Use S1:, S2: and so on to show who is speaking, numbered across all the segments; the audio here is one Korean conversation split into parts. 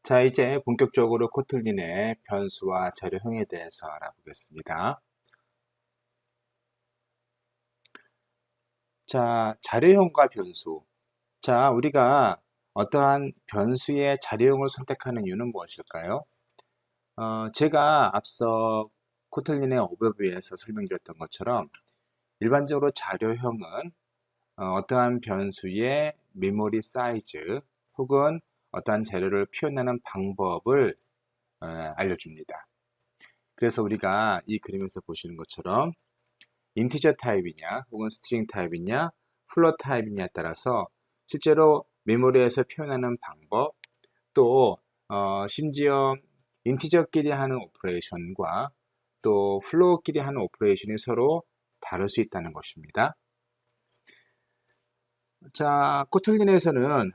S1: 자, 이제 본격적으로 코틀린의 변수와 자료형에 대해서 알아보겠습니다. 자, 자료형과 변수. 자, 우리가 어떠한 변수의 자료형을 선택하는 이유는 무엇일까요? 제가 앞서 코틀린의 오버뷰에서 설명드렸던 것처럼 일반적으로 자료형은 어떠한 변수의 메모리 사이즈 혹은 어떠한 재료를 표현하는 방법을 알려줍니다. 그래서 우리가 이 그림에서 보시는 것처럼 인티저 타입이냐 혹은 스트링 타입이냐 플롯 타입이냐에 따라서 실제로 메모리에서 표현하는 방법 또 심지어 인티저끼리 하는 오퍼레이션과 또 플로우끼리 하는 오퍼레이션이 서로 다를 수 있다는 것입니다. 자, 코틀린에서는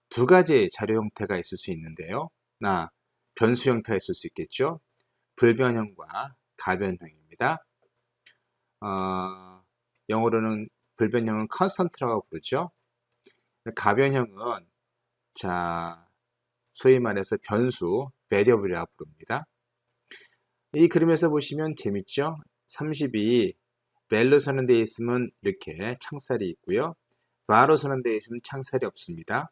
S1: 두 가지 자료 형태가 있을 수 있는데요. 변수 형태가 있을 수 있겠죠. 불변형과 가변형입니다. 영어로는 불변형은 constant라고 부르죠. 가변형은 소위 말해서 변수, variable이라고 부릅니다. 이 그림에서 보시면 재밌죠? 32 벨로 선언되어 있으면 이렇게 창살이 있고요. 바로 선언되어 있으면 창살이 없습니다.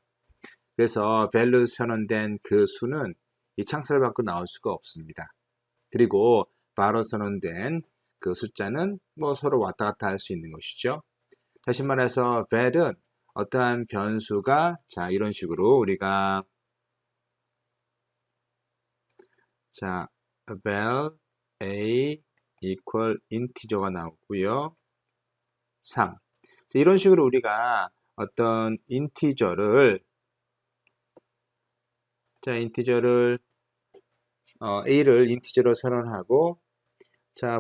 S1: 그래서 벨로 선언된 그 수는 이 창살 밖으로 나올 수가 없습니다. 그리고 바로 선언된 그 숫자는 서로 왔다 갔다 할 수 있는 것이죠. 다시 말해서 val은 어떠한 변수가 이런 식으로 우리가 val a equal integer가 나오고요. 3 이런 식으로 우리가 어떤 인티저를 a를 인티저로 선언하고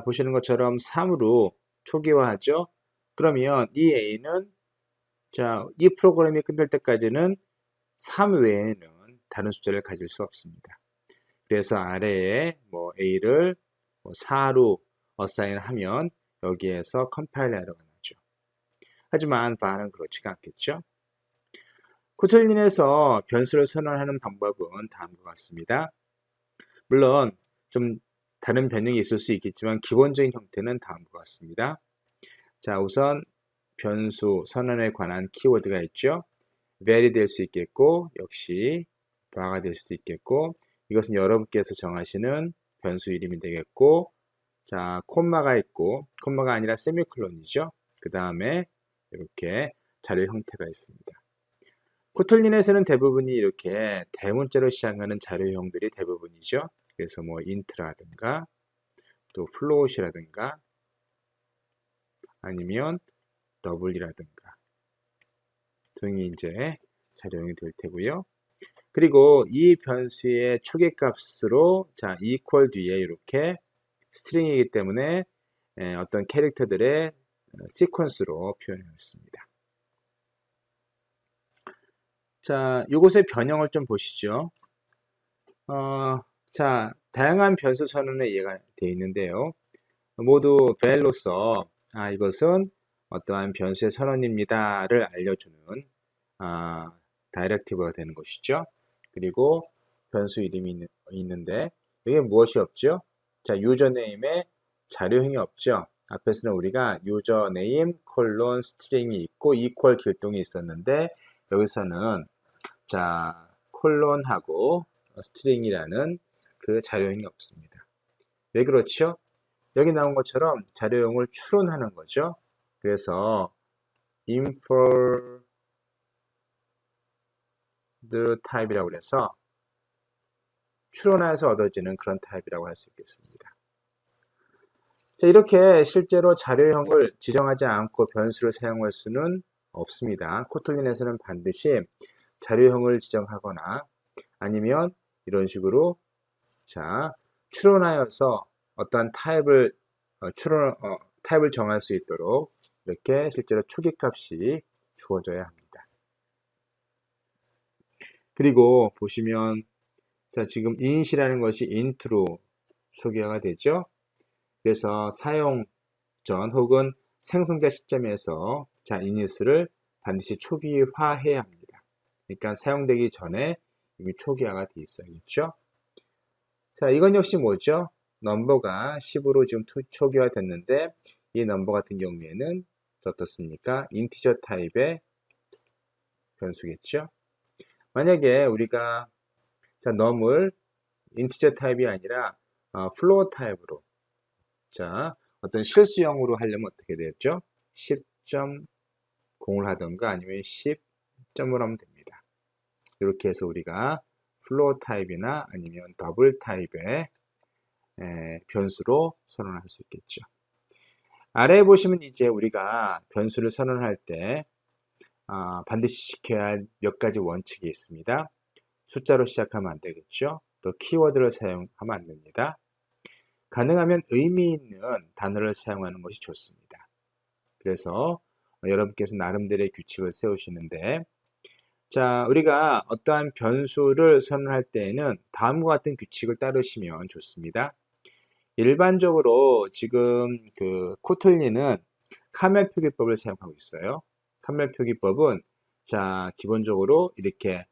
S1: 보시는 것처럼 3으로 초기화하죠. 그러면 이 a는 이 프로그램이 끝날 때까지는 3 외에는 다른 숫자를 가질 수 없습니다. 그래서 아래에 a를 4로 어사인하면 여기에서 컴파일 에러가 나죠. 하지만 var는 그렇지가 않겠죠. 코틀린에서 변수를 선언하는 방법은 다음과 같습니다. 물론 좀 다른 변형이 있을 수 있겠지만 기본적인 형태는 다음과 같습니다. 우선 변수 선언에 관한 키워드가 있죠. vary 될 수 있겠고 역시 var가 될 수도 있겠고 이것은 여러분께서 정하시는 변수 이름이 되겠고 콤마가 있고 콤마가 아니라 세미콜론이죠. 그 다음에 이렇게 자료 형태가 있습니다. 코틀린에서는 대부분이 이렇게 대문자로 시작하는 자료형들이 대부분이죠. 그래서 int라든가 또 float이라든가 아니면 double이라든가 등이 이제 자료형이 될 테고요. 그리고 이 변수의 초기값으로 equal 뒤에 이렇게 스트링이기 때문에 어떤 캐릭터들의 시퀀스로 표현했습니다. 이곳의 변형을 좀 보시죠. 다양한 변수 선언에 이해가 되어 있는데요. 모두 val로서 이것은 어떠한 변수의 선언입니다를 알려주는 다이렉티브가 되는 것이죠. 그리고 변수 이름이 있는데 이게 무엇이 없죠? 유저네임에 자료형이 없죠. 앞에서는 우리가 유저네임 콜론 스트링이 있고 이퀄 길동이 있었는데 여기서는 콜론하고 스트링이라는 그 자료형이 없습니다. 왜 그렇죠? 여기 나온 것처럼 자료형을 추론하는 거죠. 그래서 inferred 타입이라고 해서 추론해서 얻어지는 그런 타입이라고 할 수 있겠습니다. 이렇게 실제로 자료형을 지정하지 않고 변수를 사용할 수는 없습니다. 코틀린에서는 반드시 자료형을 지정하거나 아니면 이런 식으로 추론하여서 어떠한 타입을 타입을 정할 수 있도록 이렇게 실제로 초기값이 주어져야 합니다. 그리고 보시면 지금 init이라는 것이 int로 초기화가 되죠. 그래서 사용 전 혹은 생성자 시점에서 init을 반드시 초기화해야 합니다. 그러니까 사용되기 전에 이미 초기화가 돼 있어야겠죠. 자, 이건 역시 뭐죠? 넘버가 10으로 지금 초기화 됐는데 이 넘버 같은 경우에는 어떻습니까? 인티저 타입의 변수겠죠. 만약에 우리가 자, num을 인티저 타입이 아니라 플로어 타입으로 자, 어떤 실수형으로 하려면 어떻게 되겠죠? 10.0을 하던가 아니면 10점을 하면 됩니다. 이렇게 해서 우리가 플로어 타입이나 아니면 더블 타입의 변수로 선언할 수 있겠죠. 아래에 보시면 이제 우리가 변수를 선언할 때 반드시 지켜야 할 몇 가지 원칙이 있습니다. 숫자로 시작하면 안 되겠죠. 또 키워드를 사용하면 안 됩니다. 가능하면 의미 있는 단어를 사용하는 것이 좋습니다. 그래서 여러분께서 나름대로의 규칙을 세우시는데 자, 우리가 어떠한 변수를 선언할 때에는 다음과 같은 규칙을 따르시면 좋습니다. 일반적으로 지금 그 코틀린은 카멜 표기법을 사용하고 있어요. 카멜 표기법은 자, 기본적으로 이렇게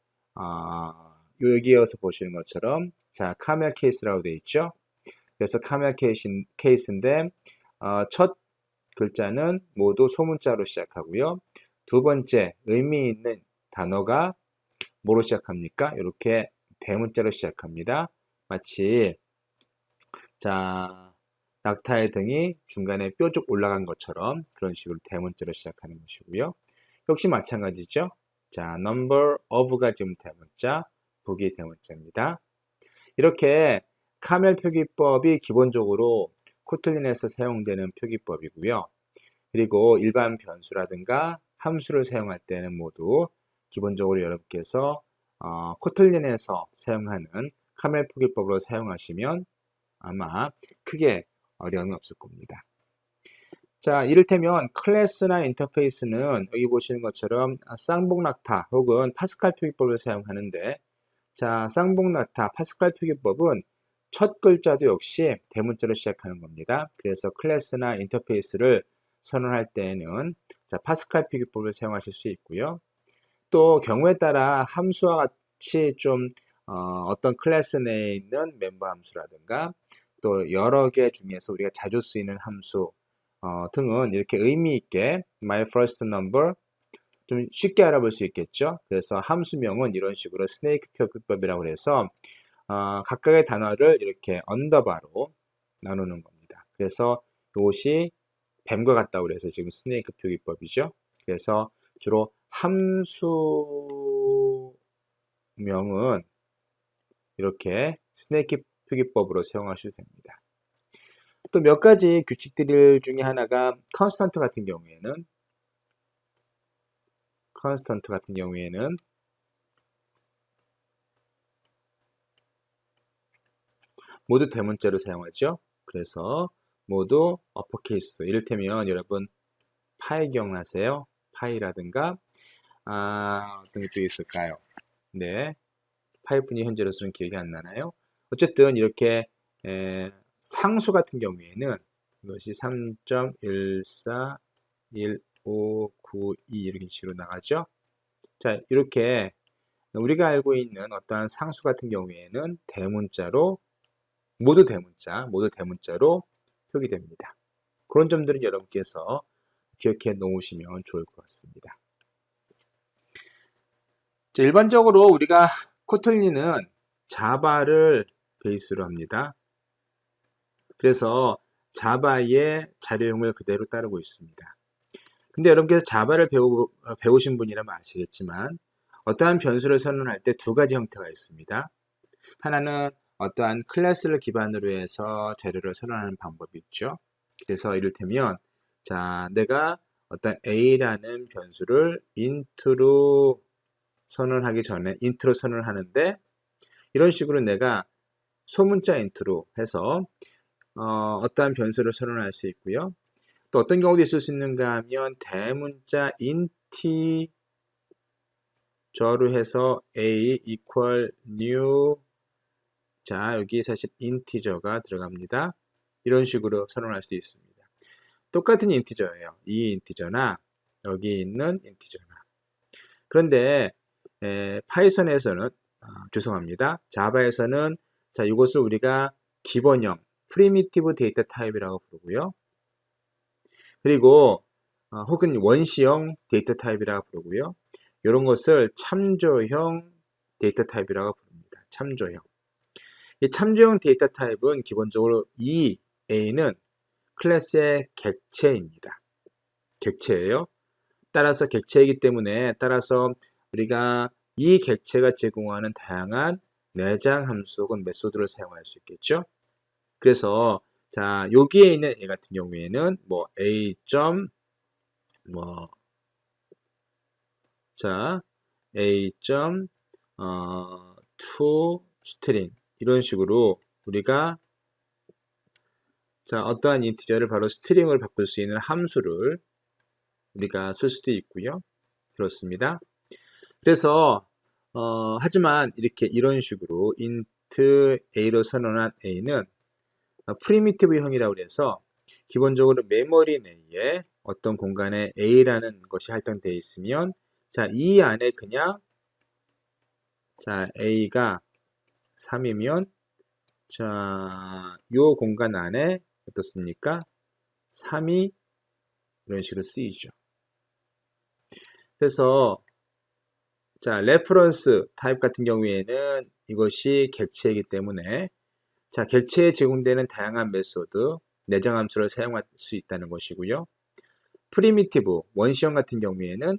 S1: 여기에서 보시는 것처럼 자, 카멜 케이스라고 되어 있죠. 그래서 카멜 케이스인데 첫 글자는 모두 소문자로 시작하고요. 두 번째 의미 있는 단어가 뭐로 시작합니까? 이렇게 대문자로 시작합니다. 마치 자, 낙타의 등이 중간에 뾰족 올라간 것처럼 그런 식으로 대문자로 시작하는 것이고요. 역시 마찬가지죠. 자, number of가 지금 대문자, book이 대문자입니다. 이렇게 카멜 표기법이 기본적으로 코틀린에서 사용되는 표기법이고요. 그리고 일반 변수라든가 함수를 사용할 때는 모두 기본적으로 여러분께서 코틀린에서 사용하는 카멜 표기법으로 사용하시면 아마 크게 어려움이 없을 겁니다. 자, 이를테면 클래스나 인터페이스는 여기 보시는 것처럼 쌍봉낙타 혹은 파스칼 표기법을 사용하는데 자, 쌍봉낙타, 파스칼 표기법은 첫 글자도 역시 대문자로 시작하는 겁니다. 그래서 클래스나 인터페이스를 선언할 때에는 자, 파스칼 표기법을 사용하실 수 있고요. 또 경우에 따라 함수와 같이 좀 어떤 클래스 내에 있는 멤버 함수라든가 또 여러 개 중에서 우리가 자주 쓰이는 함수 등은 이렇게 의미 있게 my first number 좀 쉽게 알아볼 수 있겠죠. 그래서 함수명은 이런 식으로 스네이크 표기법이라고 해서 각각의 단어를 이렇게 언더바로 나누는 겁니다. 그래서 이것이 뱀과 같다고 해서 지금 스네이크 표기법이죠. 그래서 주로 함수명은 이렇게 스네이크 표기법으로 사용하셔도 됩니다. 또 몇 가지 규칙들 중에 하나가 컨스턴트 같은 경우에는 모두 대문자로 사용하죠. 그래서 모두 어퍼케이스. 이를테면 여러분 파이 기억나세요? 파이라든가 어떤 게 또 있을까요? 네, 파이분이 현재로서는 기억이 안 나나요? 어쨌든 이렇게 상수 같은 경우에는 이것이 3.141592 이렇게 식으로 나가죠. 자, 이렇게 우리가 알고 있는 어떠한 상수 같은 경우에는 대문자로 모두 대문자로 표기됩니다. 그런 점들은 여러분께서 기억해 놓으시면 좋을 것 같습니다. 자, 일반적으로 우리가 코틀린은 자바를 베이스로 합니다. 그래서 자바의 자료형을 그대로 따르고 있습니다. 근데 여러분께서 자바를 배우신 분이라면 아시겠지만 어떠한 변수를 선언할 때 두 가지 형태가 있습니다. 하나는 어떠한 클래스를 기반으로 해서 자료를 선언하는 방법이 있죠. 그래서 이를테면 자, 내가 어떤 A라는 변수를 int로 선언하기 전에 int로 선언하는데 이런 식으로 내가 소문자 int로 해서 어떠한 변수를 선언할 수 있고요. 또 어떤 경우도 있을 수 있는가 하면 대문자 인티저로 해서 a equal new 자, 여기 사실 인티저가 들어갑니다. 이런 식으로 선언할 수 있습니다. 똑같은 인티저예요. 이 인티저나 여기 있는 인티저나. 그런데 파이썬에서는 죄송합니다. 자바에서는 자, 이것을 우리가 기본형 프리미티브 데이터 타입이라고 부르고요. 그리고 혹은 원시형 데이터 타입이라고 부르고요. 이런 것을 참조형 데이터 타입이라고 부릅니다. 참조형. 이 참조형 데이터 타입은 기본적으로 이 A는 클래스의 객체입니다. 객체예요. 따라서 객체이기 때문에 따라서 우리가 이 객체가 제공하는 다양한 내장 함수 혹은 메소드를 사용할 수 있겠죠. 그래서 자, 여기에 있는 A 같은 경우에는 뭐 A. 자, A. to string 이런 식으로 우리가 자, 어떠한 인티저를 바로 스트링으로 바꿀 수 있는 함수를 우리가 쓸 수도 있고요. 그렇습니다. 그래서 하지만 이런 식으로 int a로 선언한 a는 프리미티브형이라고 해서 기본적으로 메모리 내에 어떤 공간에 a라는 것이 할당되어 있으면 자, 이 안에 그냥 자, a가 3이면 자, 요 공간 안에 어떻습니까? 3이 이런 식으로 쓰이죠. 그래서 자, 레퍼런스 타입 같은 경우에는 이것이 객체이기 때문에 자, 객체에 제공되는 다양한 메소드, 내장 함수를 사용할 수 있다는 것이고요. 프리미티브, 원시형 같은 경우에는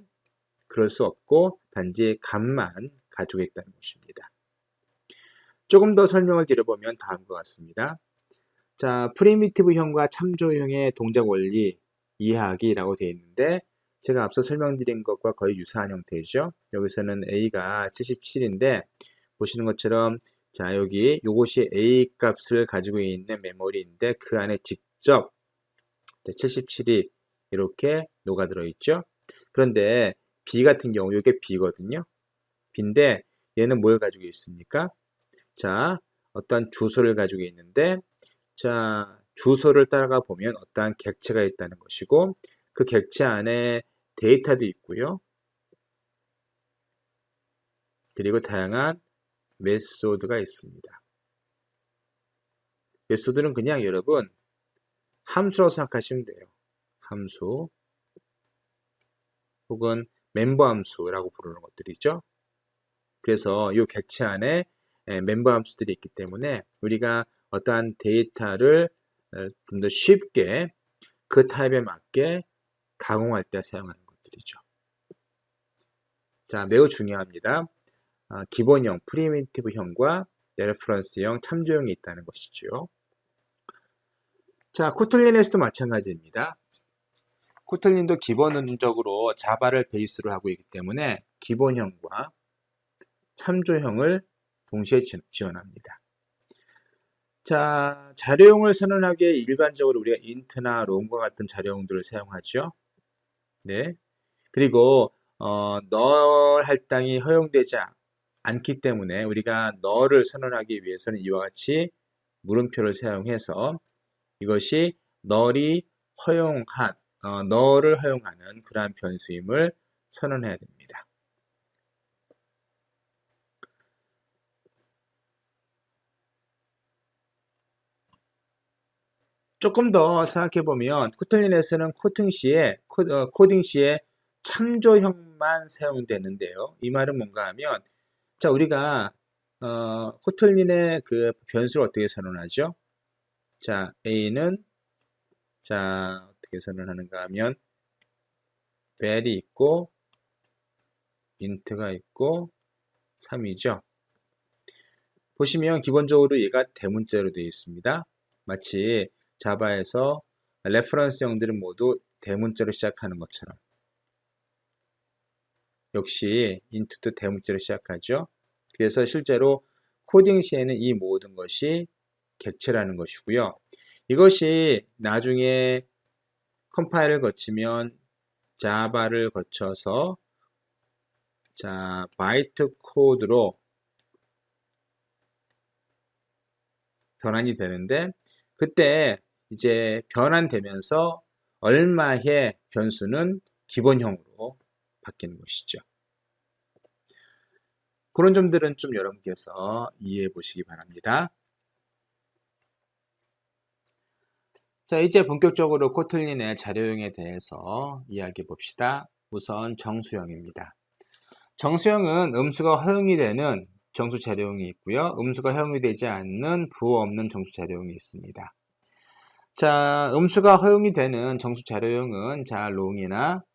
S1: 그럴 수 없고 단지 값만 가지고 있다는 것입니다. 조금 더 설명을 드려보면 다음과 같습니다. 자, 프리미티브형과 참조형의 동작 원리 이해하기라고 되어 있는데 제가 앞서 설명드린 것과 거의 유사한 형태이죠. 여기서는 A가 77인데 보시는 것처럼 자, 여기 요것이 A 값을 가지고 있는 메모리인데 그 안에 직접 77이 이렇게 녹아들어 있죠. 그런데 B 같은 경우 이게 B거든요. B인데 얘는 뭘 가지고 있습니까? 자, 어떤 주소를 가지고 있는데 자, 주소를 따라가 보면 어떠한 객체가 있다는 것이고 그 객체 안에 데이터도 있고요. 그리고 다양한 메소드가 있습니다. 메소드는 그냥 여러분 함수라고 생각하시면 돼요. 함수 혹은 멤버 함수라고 부르는 것들이죠. 그래서 이 객체 안에 멤버 함수들이 있기 때문에 우리가 어떠한 데이터를 좀 더 쉽게 그 타입에 맞게 가공할 때 사용하는 것들이죠. 자, 매우 중요합니다. 기본형, 프리미티브형과 레퍼런스형, 참조형이 있다는 것이죠. 자, 코틀린에서도 마찬가지입니다. 코틀린도 기본적으로 자바를 베이스로 하고 있기 때문에 기본형과 참조형을 동시에 지원합니다. 자, 자료용을 선언하기에 일반적으로 우리가 int나 long과 같은 자료용들을 사용하죠. 네. 그리고 null 할당이 허용되지 않기 때문에 우리가 null을 선언하기 위해서는 이와 같이 물음표를 사용해서 이것이 null이 허용한 null을 허용하는 그러한 변수임을 선언해야 됩니다. 조금 더 생각해 보면 코틀린에서는 코딩 시에 참조형만 사용되는데요. 이 말은 뭔가 하면 자, 우리가 코틀린의 그 변수를 어떻게 선언하죠? 자, A는 자, 어떻게 선언하는가 하면 val이 있고 int가 있고 3이죠. 보시면 기본적으로 얘가 대문자로 되어 있습니다. 마치 자바에서 레퍼런스형들은 모두 대문자로 시작하는 것처럼 역시 int도 대문자로 시작하죠. 그래서 실제로 코딩 시에는 이 모든 것이 객체라는 것이고요. 이것이 나중에 컴파일을 거치면 자바를 거쳐서 자, 바이트 코드로 변환이 되는데 그때 이제 변환되면서 얼마의 변수는 기본형으로 바뀌는 것이죠. 그런 점들은 좀 여러분께서 이해해 보시기 바랍니다. 자, 이제 본격적으로 코틀린의 자료형에 대해서 이야기해 봅시다. 우선 정수형입니다. 정수형은 음수가 허용이 되는 정수 자료형이 있고요. 음수가 허용이 되지 않는 부호 없는 정수 자료형이 있습니다. 자, 음수가 허용이 되는 정수 자료형은 자, 롱이나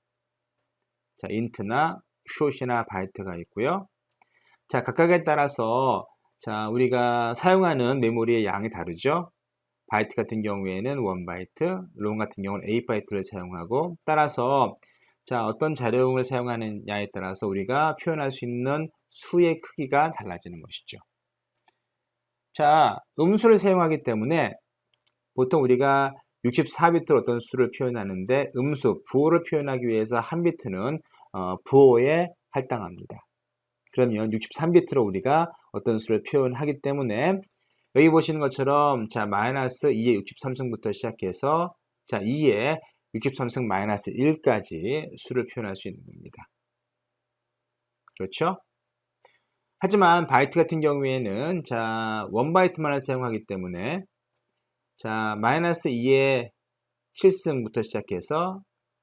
S1: 자, 인트나 숏이나 바이트가 있고요. 자, 각각에 따라서 자, 우리가 사용하는 메모리의 양이 다르죠. 바이트 같은 경우에는 1바이트, 롱 같은 경우는 8바이트를 사용하고 따라서 자, 어떤 자료형을 사용하느냐에 따라서 우리가 표현할 수 있는 수의 크기가 달라지는 것이죠. 자, 음수를 사용하기 때문에 보통 우리가 64비트로 어떤 수를 표현하는데 음수, 부호를 표현하기 위해서 한 비트는 부호에 할당합니다. 그러면 63비트로 우리가 어떤 수를 표현하기 때문에 여기 보시는 것처럼 자, 마이너스 2의 63승부터 시작해서 자, 2의 63승 마이너스 1까지 수를 표현할 수 있는 겁니다. 그렇죠? 하지만 바이트 같은 경우에는 자, 1바이트만을 사용하기 때문에 자, 마이너스 2의 7승부터 시작해서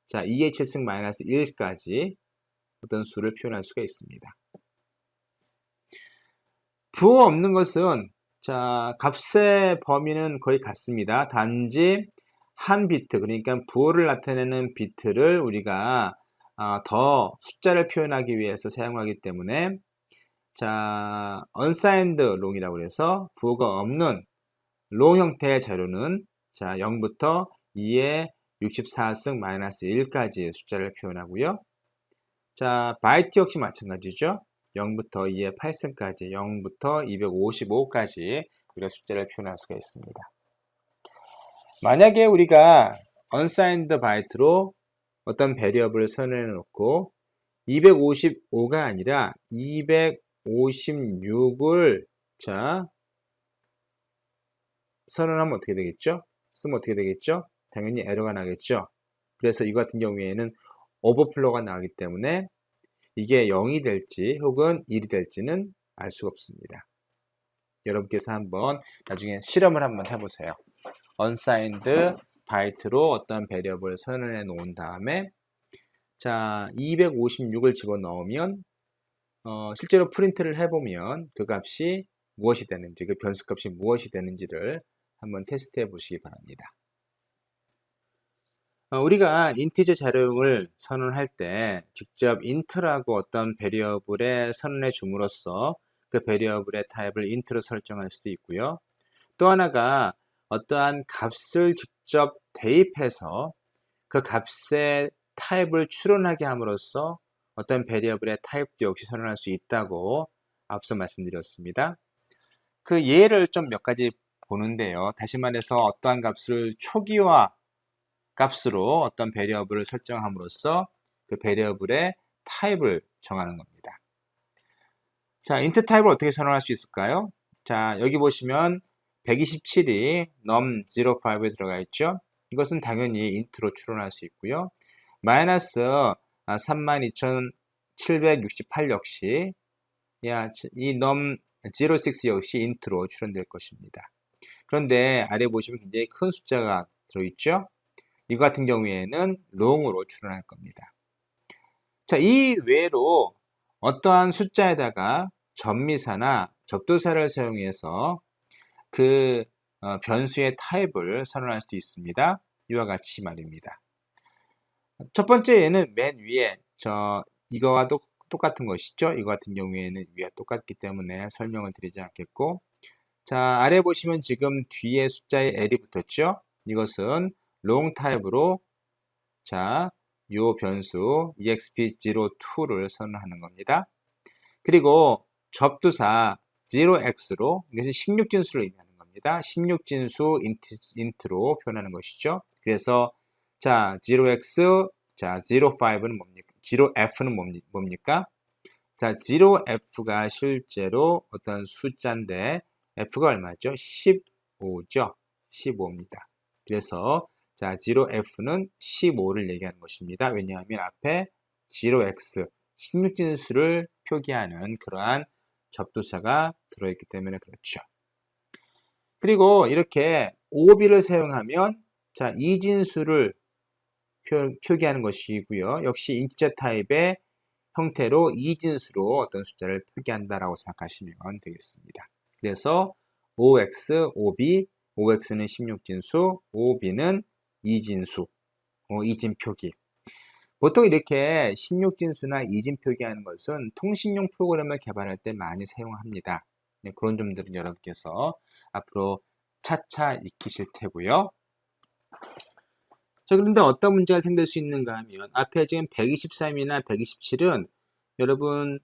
S1: 자, 2의 7승 마이너스 1까지 어떤 수를 표현할 수가 있습니다. 부호 없는 것은 자, 값의 범위는 거의 같습니다. 단지 한 비트, 그러니까 부호를 나타내는 비트를 우리가 더 숫자를 표현하기 위해서 사용하기 때문에 자, unsigned long이라고 해서 부호가 없는 롱 형태의 자료는 자, 0부터 2의 64승 마이너스 1까지의 숫자를 표현하고요. 자, 바이트 역시 마찬가지죠. 0부터 2의 8승까지, 0부터 255까지 우리가 숫자를 표현할 수가 있습니다. 만약에 우리가 unsigned byte로 어떤 배리어블을 선언해 놓고 255가 아니라 256을 자, 선언하면 어떻게 되겠죠? 쓰면 어떻게 되겠죠? 당연히 에러가 나겠죠. 그래서 이 같은 경우에는 오버플로가 나기 때문에 이게 0이 될지 혹은 1이 될지는 알 수가 없습니다. 여러분께서 한번 나중에 실험을 한번 해보세요. unsigned byte로 어떤 배리어블을 선언해 놓은 다음에 자, 256을 집어넣으면 실제로 프린트를 해보면 그 값이 무엇이 되는지, 그 변수 값이 무엇이 되는지를 한번 테스트해 보시기 바랍니다. 우리가 인티저 자료형을 선언할 때 직접 int라고 어떤 베리어블에 선언해 줌으로써 그 베리어블의 타입을 int로 설정할 수도 있고요. 또 하나가 어떠한 값을 직접 대입해서 그 값의 타입을 추론하게 함으로써 어떤 베리어블의 타입도 역시 선언할 수 있다고 앞서 말씀드렸습니다. 그 예를 좀 몇 가지 보는데요. 다시 말해서 어떠한 값을 초기화 값으로 어떤 베리어블을 설정함으로써 그 베리어블의 타입을 정하는 겁니다. 자, int 타입을 어떻게 선언할 수 있을까요? 자, 여기 보시면 127이 num05에 들어가 있죠. 이것은 당연히 int로 추론할 수 있고요. 마이너스 32,768 역시 이 num06 역시 int로 추론될 것입니다. 그런데 아래 보시면 굉장히 큰 숫자가 들어있죠. 이 같은 경우에는 long으로 추론할 겁니다. 자, 이 외로 어떠한 숫자에다가 접미사나 접두사를 사용해서 그 변수의 타입을 선언할 수도 있습니다. 이와 같이 말입니다. 첫 번째 예는 맨 위에 이거와 똑같은 것이죠. 이거 같은 경우에는 위와 똑같기 때문에 설명을 드리지 않겠고, 자, 아래 보시면 지금 뒤에 숫자에 L이 붙었죠. 이것은 long 타입으로 자, 요 변수 exp02를 선언하는 겁니다. 그리고 접두사 0x로 이것이 16진수를 의미하는 겁니다. 16진수 int로 표현하는 것이죠. 그래서 자, 0x, 자, 05는 뭡니까? 0f는 뭡니까? 자, 0f가 실제로 어떤 숫자인데 f가 얼마죠? 15죠. 15입니다. 그래서 자, 0f는 15를 얘기하는 것입니다. 왜냐하면 앞에 0x, 16진수를 표기하는 그러한 접두사가 들어있기 때문에 그렇죠. 그리고 이렇게 OB를 사용하면 자, 이진수를 표기하는 것이고요. 역시 인티저 타입의 형태로 이진수로 어떤 숫자를 표기한다라고 생각하시면 되겠습니다. 그래서 OX, OB, OX는 16진수, OB는 이진수, 이진 표기. 보통 이렇게 16진수나 이진 표기하는 것은 통신용 프로그램을 개발할 때 많이 사용합니다. 네, 그런 점들은 여러분께서 앞으로 차차 익히실 테고요. 자, 그런데 어떤 문제가 생길 수 있는가 하면 앞에 지금 123이나 127은 여러분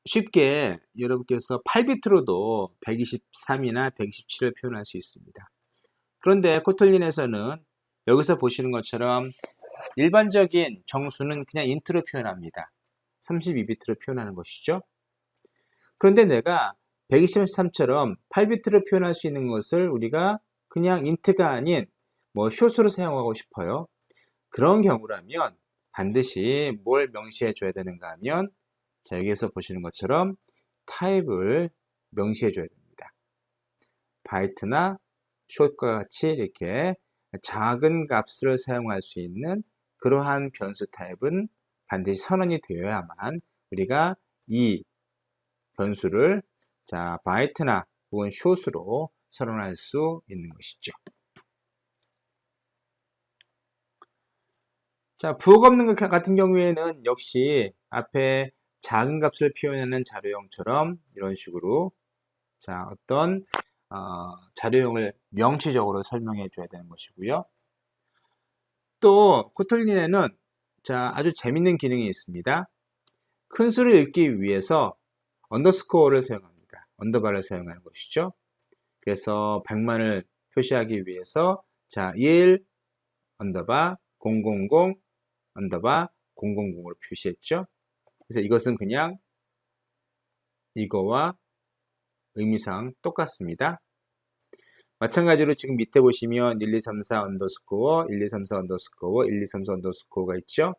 S1: 쉽게 여러분께서 8비트로도 123이나 127을 표현할 수 있습니다. 그런데 코틀린에서는 여기서 보시는 것처럼 일반적인 정수는 그냥 인트로 표현합니다. 32비트로 표현하는 것이죠. 그런데 내가 123처럼 8비트로 표현할 수 있는 것을 우리가 그냥 인트가 아닌 숏으로 사용하고 싶어요. 그런 경우라면 반드시 뭘 명시해 줘야 되는가 하면 자, 여기에서 보시는 것처럼 타입을 명시해 줘야 됩니다. 바이트나 숏과 같이 이렇게 작은 값을 사용할 수 있는 그러한 변수 타입은 반드시 선언이 되어야만 우리가 이 변수를 자, 바이트나 혹은 숏으로 선언할 수 있는 것이죠. 자, 부호가 없는 것 같은 경우에는 역시 앞에 작은 값을 표현하는 자료형처럼 이런 식으로 자, 어떤 자료형을 명시적으로 설명해 줘야 되는 것이고요. 또 코틀린에는 자, 아주 재밌는 기능이 있습니다. 큰 수를 읽기 위해서 언더스코어를 사용합니다. 언더바를 사용하는 것이죠. 그래서 100만을 표시하기 위해서 자, 1 언더바 000 언더바 000으로 표시했죠. 그래서 이것은 그냥 이거와 의미상 똑같습니다. 마찬가지로 지금 밑에 보시면 1, 2, 3, 4 언더스코어, 1, 2, 3, 4 언더스코어, 1, 2, 3, 4 언더스코어가 있죠.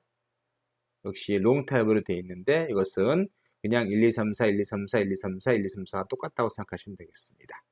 S1: 역시 롱 타입으로 되어 있는데 이것은 그냥 1, 2, 3, 4, 1, 2, 3, 4, 1, 2, 3, 4, 1, 2, 3, 4가 똑같다고 생각하시면 되겠습니다.